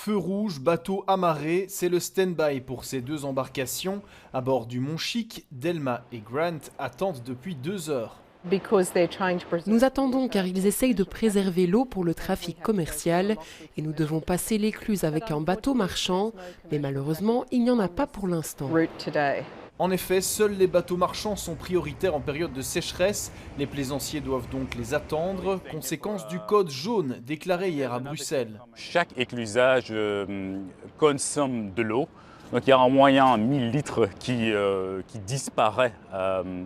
Feu rouge, bateau amarré, c'est le stand-by pour ces deux embarcations. À bord du Mont Chic, Delma et Grant attendent depuis 2 heures. Nous attendons car ils essayent de préserver l'eau pour le trafic commercial et nous devons passer l'écluse avec un bateau marchand, mais malheureusement, il n'y en a pas pour l'instant. En effet, seuls les bateaux marchands sont prioritaires en période de sécheresse. Les plaisanciers doivent donc les attendre. Conséquence du code jaune déclaré hier à Bruxelles. Chaque éclusage consomme de l'eau. Donc il y a en moyen 1000 litres qui disparaît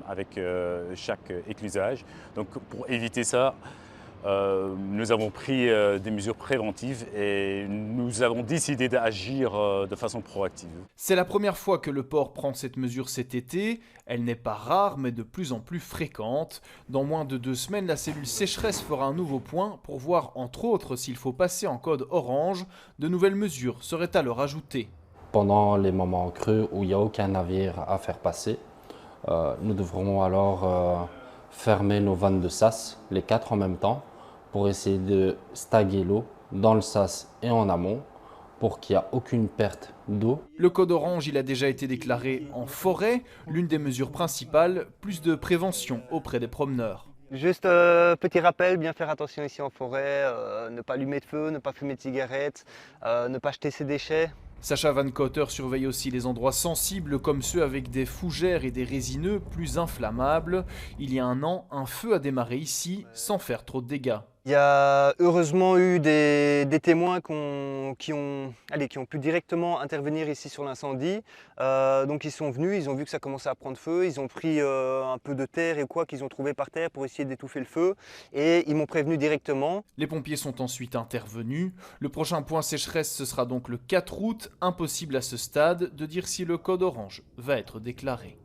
avec chaque éclusage. Donc pour éviter ça, nous avons pris des mesures préventives et nous avons décidé d'agir de façon proactive. C'est la première fois que le port prend cette mesure cet été. Elle n'est pas rare, mais de plus en plus fréquente. Dans moins de 2 semaines, la cellule sécheresse fera un nouveau point pour voir, entre autres, s'il faut passer en code orange. De nouvelles mesures seraient alors ajoutées. Pendant les moments creux où il n'y a aucun navire à faire passer, nous devrons alors fermer nos vannes de sas, les 4 en même temps, pour essayer de staguer l'eau dans le sas et en amont, pour qu'il n'y ait aucune perte d'eau. Le code orange, il a déjà été déclaré en forêt. L'une des mesures principales, plus de prévention auprès des promeneurs. Juste petit rappel, bien faire attention ici en forêt, ne pas allumer de feu, ne pas fumer de cigarettes, ne pas jeter ses déchets. Sacha Van Cotter surveille aussi les endroits sensibles comme ceux avec des fougères et des résineux plus inflammables. Il y a 1 an, un feu a démarré ici sans faire trop de dégâts. Il y a heureusement eu des témoins qui ont pu directement intervenir ici sur l'incendie. Donc ils sont venus, ils ont vu que ça commençait à prendre feu, ils ont pris un peu de terre et quoi qu'ils ont trouvé par terre pour essayer d'étouffer le feu et ils m'ont prévenu directement. Les pompiers sont ensuite intervenus. Le prochain point sécheresse, ce sera donc le 4 août. Impossible à ce stade de dire si le code orange va être déclaré.